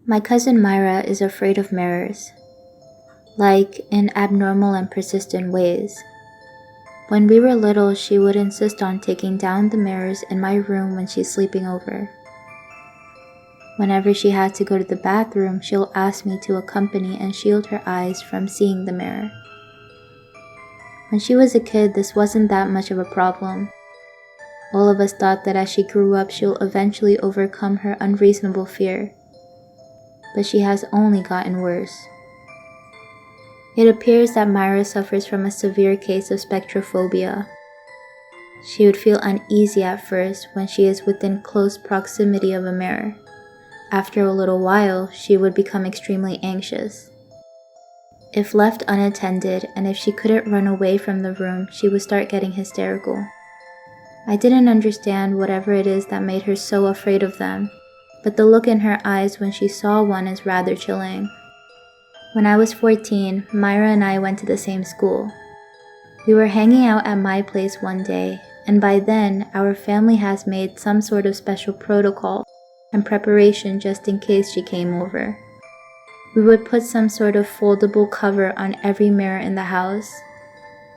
My cousin Myra is afraid of mirrors, like in abnormal and persistent ways. When we were little, she would insist on taking down the mirrors in my room when she's sleeping over. Whenever she had to go to the bathroom, she'll ask me to accompany and shield her eyes from seeing the mirror. When she was a kid, this wasn't that much of a problem. All of us thought that as she grew up, she'll eventually overcome her unreasonable fear. But she has only gotten worse. It appears that Myra suffers from a severe case of spectrophobia. She would feel uneasy at first when she is within close proximity of a mirror. After a little while, she would become extremely anxious. If left unattended and if she couldn't run away from the room, she would start getting hysterical. I didn't understand whatever it is that made her so afraid of them, but the look in her eyes when she saw one is rather chilling. When I was 14, Myra and I went to the same school. We were hanging out at my place one day, and by then, our family has made some sort of special protocol and preparation just in case she came over. We would put some sort of foldable cover on every mirror in the house.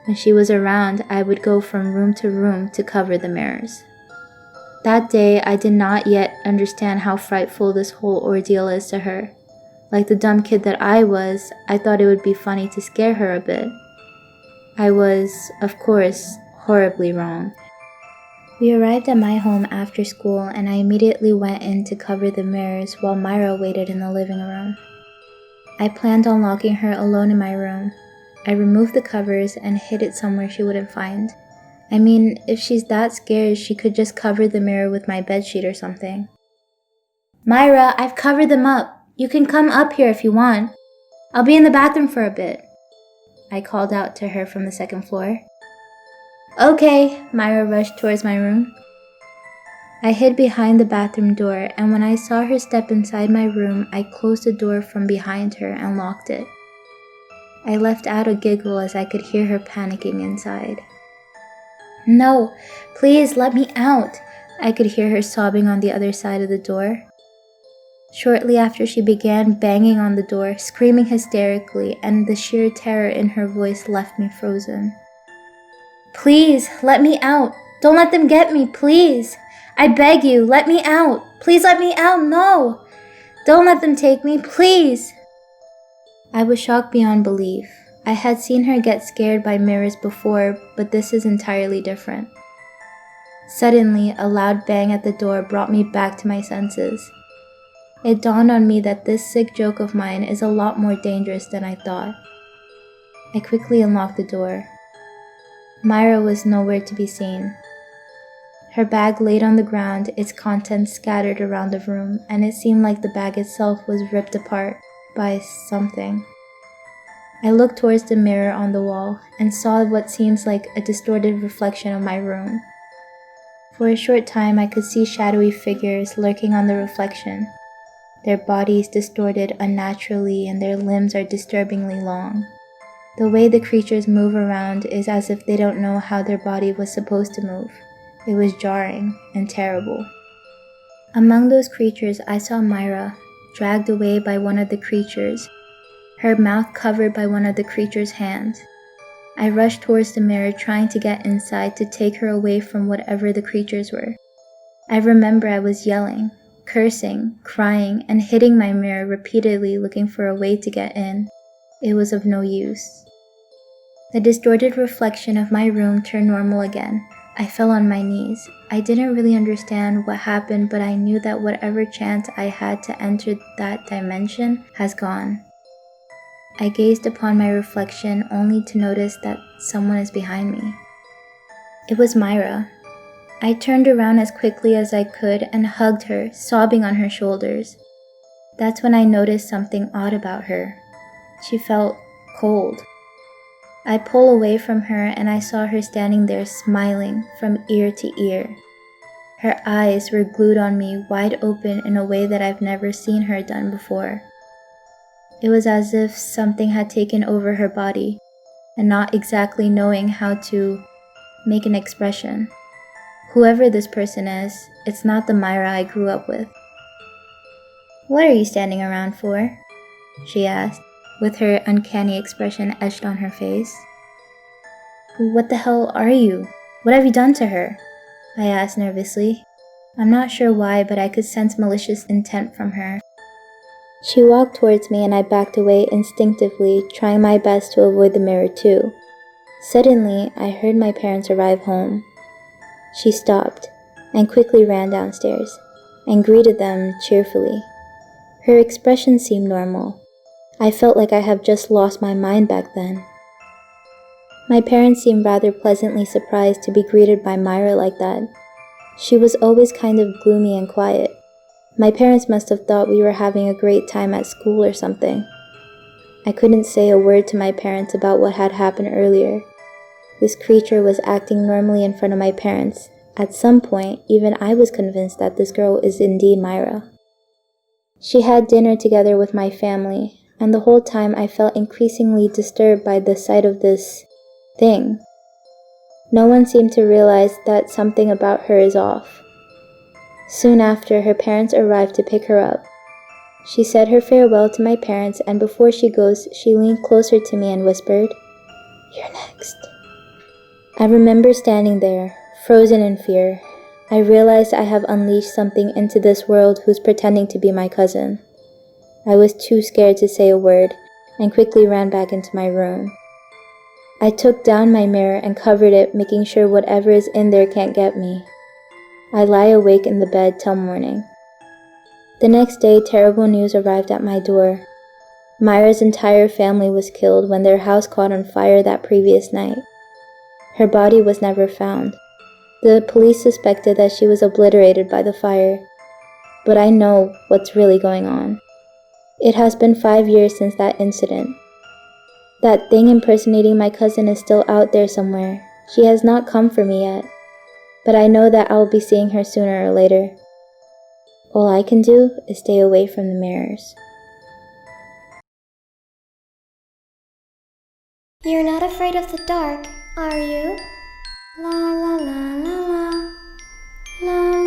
When she was around, I would go from room to room to cover the mirrors. That day, I did not yet understand how frightful this whole ordeal is to her. Like the dumb kid that I was, I thought it would be funny to scare her a bit. I was, of course, horribly wrong. We arrived at my home after school and I immediately went in to cover the mirrors while Myra waited in the living room. I planned on locking her alone in my room. I removed the covers and hid it somewhere she wouldn't find. I mean, if she's that scared, she could just cover the mirror with my bedsheet or something. Myra, I've covered them up. You can come up here if you want. I'll be in the bathroom for a bit. I called out to her from the second floor. Okay, Myra rushed towards my room. I hid behind the bathroom door, and when I saw her step inside my room, I closed the door from behind her and locked it. I left out a giggle as I could hear her panicking inside. No, please let me out. I could hear her sobbing on the other side of the door. Shortly after, she began banging on the door, screaming hysterically, and the sheer terror in her voice left me frozen. Please, let me out. Don't let them get me, please. I beg you, let me out. Please let me out, no. Don't let them take me, please. I was shocked beyond belief. I had seen her get scared by mirrors before, but this is entirely different. Suddenly, a loud bang at the door brought me back to my senses. It dawned on me that this sick joke of mine is a lot more dangerous than I thought. I quickly unlocked the door. Myra was nowhere to be seen. Her bag laid on the ground, its contents scattered around the room, and it seemed like the bag itself was ripped apart by something. I looked towards the mirror on the wall and saw what seems like a distorted reflection of my room. For a short time, I could see shadowy figures lurking on the reflection. Their bodies distorted unnaturally and their limbs are disturbingly long. The way the creatures move around is as if they don't know how their body was supposed to move. It was jarring and terrible. Among those creatures, I saw Myra, dragged away by one of the creatures, her mouth covered by one of the creature's hands. I rushed towards the mirror, trying to get inside to take her away from whatever the creatures were. I remember I was yelling, cursing, crying, and hitting my mirror repeatedly, looking for a way to get in. It was of no use. The distorted reflection of my room turned normal again. I fell on my knees. I didn't really understand what happened, but I knew that whatever chance I had to enter that dimension has gone. I gazed upon my reflection only to notice that someone is behind me. It was Myra. I turned around as quickly as I could and hugged her, sobbing on her shoulders. That's when I noticed something odd about her. She felt cold. I pulled away from her and I saw her standing there smiling from ear to ear. Her eyes were glued on me, wide open in a way that I've never seen her done before. It was as if something had taken over her body, and not exactly knowing how to make an expression. Whoever this person is, it's not the Myra I grew up with. "What are you standing around for?" she asked, with her uncanny expression etched on her face. "What the hell are you? What have you done to her?" I asked nervously. I'm not sure why, but I could sense malicious intent from her. She walked towards me and I backed away instinctively, trying my best to avoid the mirror too. Suddenly, I heard my parents arrive home. She stopped and quickly ran downstairs and greeted them cheerfully. Her expression seemed normal. I felt like I had just lost my mind back then. My parents seemed rather pleasantly surprised to be greeted by Myra like that. She was always kind of gloomy and quiet. My parents must have thought we were having a great time at school or something. I couldn't say a word to my parents about what had happened earlier. This creature was acting normally in front of my parents. At some point, even I was convinced that this girl is indeed Myra. She had dinner together with my family, and the whole time I felt increasingly disturbed by the sight of this thing. No one seemed to realize that something about her is off. Soon after, her parents arrived to pick her up. She said her farewell to my parents, and before she goes, she leaned closer to me and whispered, "You're next." I remember standing there, frozen in fear. I realized I have unleashed something into this world who's pretending to be my cousin. I was too scared to say a word, and quickly ran back into my room. I took down my mirror and covered it, making sure whatever is in there can't get me. I lie awake in the bed till morning. The next day, terrible news arrived at my door. Myra's entire family was killed when their house caught on fire that previous night. Her body was never found. The police suspected that she was obliterated by the fire. But I know what's really going on. It has been 5 years since that incident. That thing impersonating my cousin is still out there somewhere. She has not come for me yet. But I know that I'll be seeing her sooner or later. All I can do is stay away from the mirrors. You're not afraid of the dark, are you? La la la la la. La la.